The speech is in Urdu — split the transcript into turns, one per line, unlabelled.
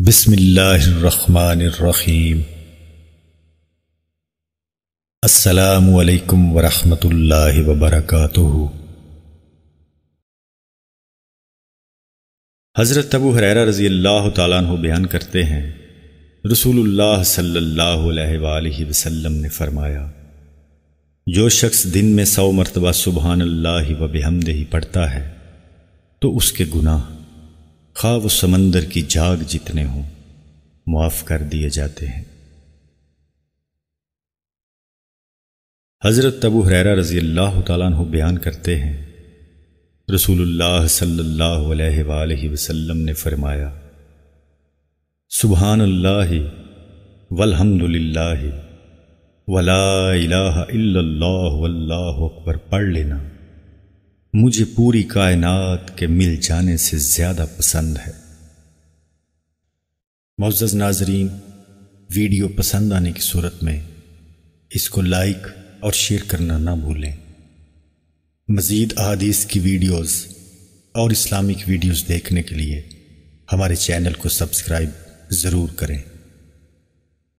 بسم اللہ الرحمن الرحیم۔ السلام علیکم ورحمۃ اللہ وبرکاتہ۔ حضرت ابو ہریرہ رضی اللہ تعالیٰ عنہ بیان کرتے ہیں، رسول اللہ صلی اللہ علیہ وآلہ وسلم نے فرمایا، جو شخص دن میں 100 مرتبہ سبحان اللہ و بحمدہ پڑھتا ہے تو اس کے گناہ خواہ وہ سمندر کی جھاگ جتنے ہوں معاف کر دیے جاتے ہیں۔ حضرت ابو ہریرہ رضی اللہ تعالیٰ عنہ بیان کرتے ہیں، رسول اللہ صلی اللہ علیہ وآلہ وسلم نے فرمایا، سبحان اللہ والحمد للہ ولا الہ الا اللہ واللہ اکبر پڑھ لینا مجھے پوری کائنات کے مل جانے سے زیادہ پسند ہے۔ معزز ناظرین، ویڈیو پسند آنے کی صورت میں اس کو لائک اور شیئر کرنا نہ بھولیں۔ مزید احادیث کی ویڈیوز اور اسلامک ویڈیوز دیکھنے کے لیے ہمارے چینل کو سبسکرائب ضرور کریں۔